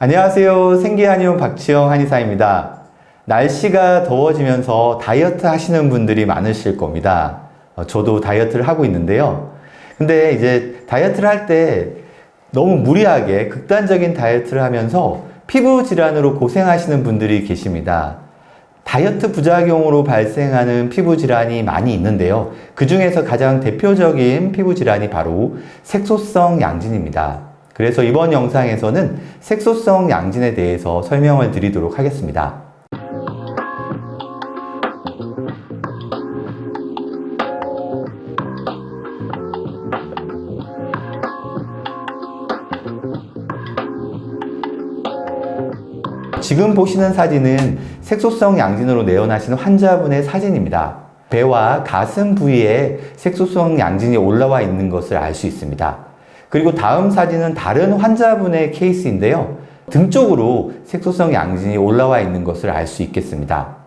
안녕하세요. 생기한의원 박지영 한의사입니다. 날씨가 더워지면서 다이어트 하시는 분들이 많으실 겁니다. 저도 다이어트를 하고 있는데요. 근데 이제 다이어트를 할 때 너무 무리하게 극단적인 다이어트를 하면서 피부 질환으로 고생하시는 분들이 계십니다. 다이어트 부작용으로 발생하는 피부 질환이 많이 있는데요. 그 중에서 가장 대표적인 피부 질환이 바로 색소성 양진입니다. 그래서 이번 영상에서는 색소성 양진에 대해서 설명을 드리도록 하겠습니다. 지금 보시는 사진은 색소성 양진으로 내원하신 환자분의 사진입니다. 배와 가슴 부위에 색소성 양진이 올라와 있는 것을 알 수 있습니다. 그리고 다음 사진은 다른 환자분의 케이스인데요. 등 쪽으로 색소성 양진이 올라와 있는 것을 알 수 있겠습니다.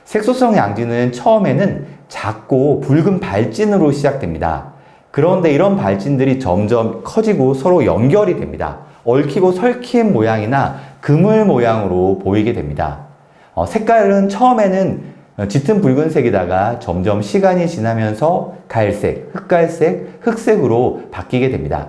색소성 양진은 처음에는 작고 붉은 발진으로 시작됩니다. 그런데 이런 발진들이 점점 커지고 서로 연결이 됩니다. 얽히고 설킨 모양이나 그물 모양으로 보이게 됩니다. 색깔은 처음에는 짙은 붉은색이다가 점점 시간이 지나면서 갈색, 흑갈색, 흑색으로 바뀌게 됩니다.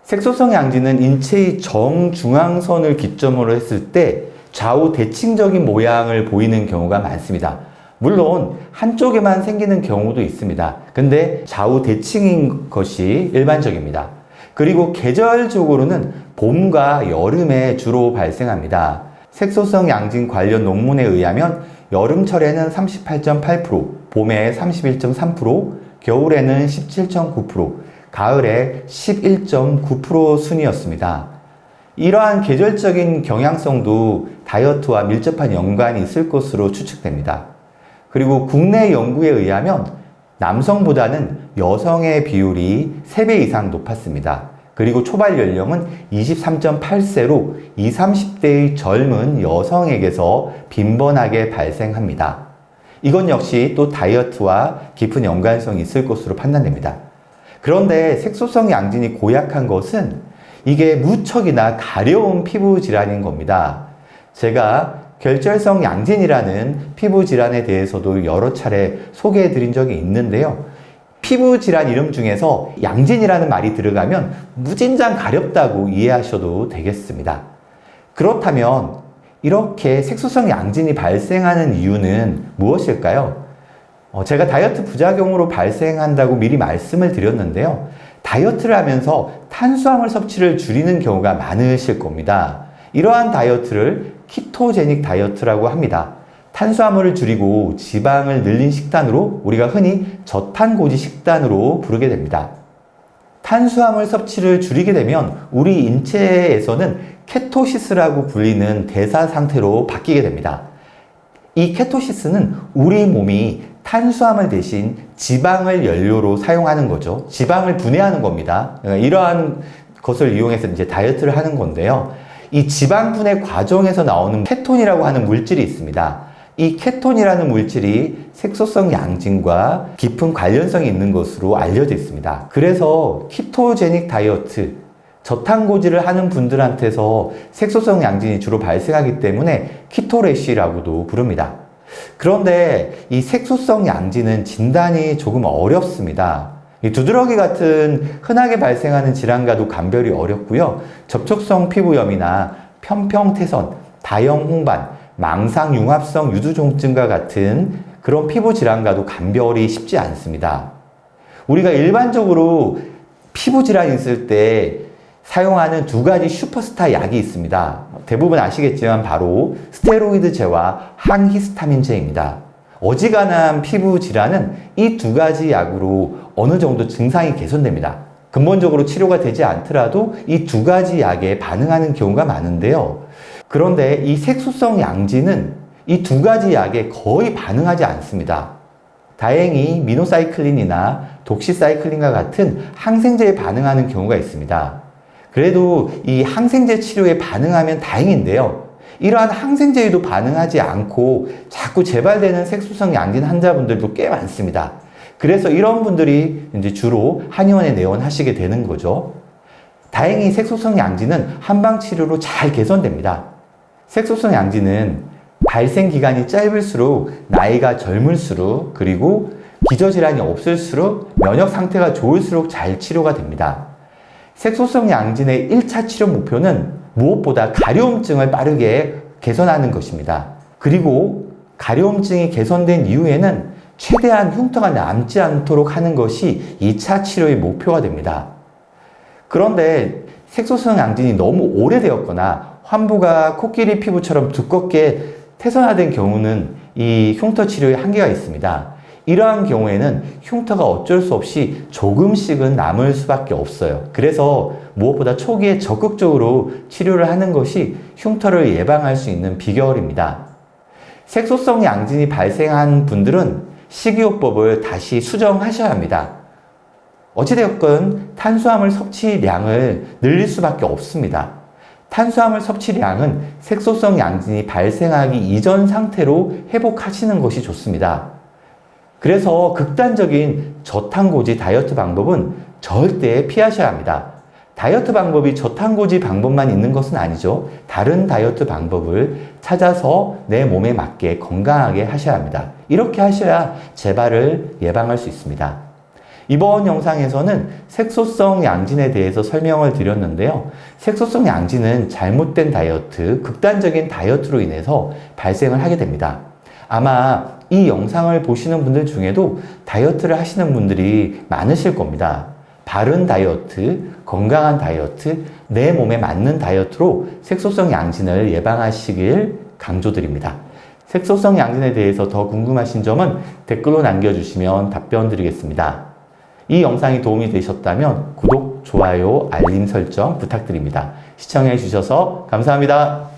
색소성 양진은 인체의 정중앙선을 기점으로 했을 때 좌우 대칭적인 모양을 보이는 경우가 많습니다. 물론 한쪽에만 생기는 경우도 있습니다. 근데 좌우 대칭인 것이 일반적입니다. 그리고 계절적으로는 봄과 여름에 주로 발생합니다. 색소성 양진 관련 논문에 의하면 여름철에는 38.8%, 봄에 31.3%, 겨울에는 17.9%, 가을에 11.9% 순이었습니다. 이러한 계절적인 경향성도 다이어트와 밀접한 연관이 있을 것으로 추측됩니다. 그리고 국내 연구에 의하면 남성보다는 여성의 비율이 3배 이상 높았습니다. 그리고 초발 연령은 23.8세로 20, 30대의 젊은 여성에게서 빈번하게 발생합니다. 이건 역시 또 다이어트와 깊은 연관성이 있을 것으로 판단됩니다. 그런데 색소성 양진이 고약한 것은 이게 무척이나 가려운 피부 질환인 겁니다. 제가 결절성 양진이라는 피부 질환에 대해서도 여러 차례 소개해 드린 적이 있는데요. 피부 질환 이름 중에서 양진이라는 말이 들어가면 무진장 가렵다고 이해하셔도 되겠습니다. 그렇다면 이렇게 색소성 양진이 발생하는 이유는 무엇일까요? 제가 다이어트 부작용으로 발생한다고 미리 말씀을 드렸는데요. 다이어트를 하면서 탄수화물 섭취를 줄이는 경우가 많으실 겁니다. 이러한 다이어트를 키토제닉 다이어트라고 합니다. 탄수화물을 줄이고 지방을 늘린 식단으로 우리가 흔히 저탄고지 식단으로 부르게 됩니다. 탄수화물 섭취를 줄이게 되면 우리 인체에서는 케토시스라고 불리는 대사 상태로 바뀌게 됩니다. 이 케토시스는 우리 몸이 탄수화물 대신 지방을 연료로 사용하는 거죠. 지방을 분해하는 겁니다. 이러한 것을 이용해서 이제 다이어트를 하는 건데요. 이 지방 분해 과정에서 나오는 케톤이라고 하는 물질이 있습니다. 이 케톤이라는 물질이 색소성 양진과 깊은 관련성이 있는 것으로 알려져 있습니다. 그래서 키토제닉 다이어트, 저탄고지를 하는 분들한테서 색소성 양진이 주로 발생하기 때문에 키토래쉬라고도 부릅니다. 그런데 이 색소성 양진은 진단이 조금 어렵습니다. 이 두드러기 같은 흔하게 발생하는 질환과도 감별이 어렵고요. 접촉성 피부염이나 편평태선, 다형 홍반, 망상융합성 유두종증과 같은 그런 피부 질환과도 감별이 쉽지 않습니다. 우리가 일반적으로 피부 질환이 있을 때 사용하는 두 가지 슈퍼스타 약이 있습니다. 대부분 아시겠지만 바로 스테로이드제와 항히스타민제입니다. 어지간한 피부 질환은 이 두 가지 약으로 어느 정도 증상이 개선됩니다. 근본적으로 치료가 되지 않더라도 이 두 가지 약에 반응하는 경우가 많은데요. 그런데 이 색소성 양진은 이 두 가지 약에 거의 반응하지 않습니다. 다행히 미노사이클린이나 독시사이클린과 같은 항생제에 반응하는 경우가 있습니다. 그래도 이 항생제 치료에 반응하면 다행인데요. 이러한 항생제에도 반응하지 않고 자꾸 재발되는 색소성 양진 환자분들도 꽤 많습니다. 그래서 이런 분들이 이제 주로 한의원에 내원하시게 되는 거죠. 다행히 색소성 양진은 한방 치료로 잘 개선됩니다. 색소성 양진은 발생 기간이 짧을수록, 나이가 젊을수록, 그리고 기저질환이 없을수록, 면역 상태가 좋을수록 잘 치료가 됩니다. 색소성 양진의 1차 치료 목표는 무엇보다 가려움증을 빠르게 개선하는 것입니다. 그리고 가려움증이 개선된 이후에는 최대한 흉터가 남지 않도록 하는 것이 2차 치료의 목표가 됩니다. 그런데 색소성 양진이 너무 오래되었거나 환부가 코끼리 피부처럼 두껍게 태선화된 경우는 이 흉터 치료에 한계가 있습니다. 이러한 경우에는 흉터가 어쩔 수 없이 조금씩은 남을 수밖에 없어요. 그래서 무엇보다 초기에 적극적으로 치료를 하는 것이 흉터를 예방할 수 있는 비결입니다. 색소성 양진이 발생한 분들은 식이요법을 다시 수정하셔야 합니다. 어찌되었건 탄수화물 섭취량을 늘릴 수밖에 없습니다. 탄수화물 섭취량은 색소성 양진이 발생하기 이전 상태로 회복하시는 것이 좋습니다. 그래서 극단적인 저탄고지 다이어트 방법은 절대 피하셔야 합니다. 다이어트 방법이 저탄고지 방법만 있는 것은 아니죠. 다른 다이어트 방법을 찾아서 내 몸에 맞게 건강하게 하셔야 합니다. 이렇게 하셔야 재발을 예방할 수 있습니다. 이번 영상에서는 색소성 양진에 대해서 설명을 드렸는데요. 색소성 양진은 잘못된 다이어트, 극단적인 다이어트로 인해서 발생을 하게 됩니다. 아마 이 영상을 보시는 분들 중에도 다이어트를 하시는 분들이 많으실 겁니다. 바른 다이어트, 건강한 다이어트, 내 몸에 맞는 다이어트로 색소성 양진을 예방하시길 강조드립니다. 색소성 양진에 대해서 더 궁금하신 점은 댓글로 남겨주시면 답변 드리겠습니다. 이 영상이 도움이 되셨다면 구독, 좋아요, 알림 설정 부탁드립니다. 시청해 주셔서 감사합니다.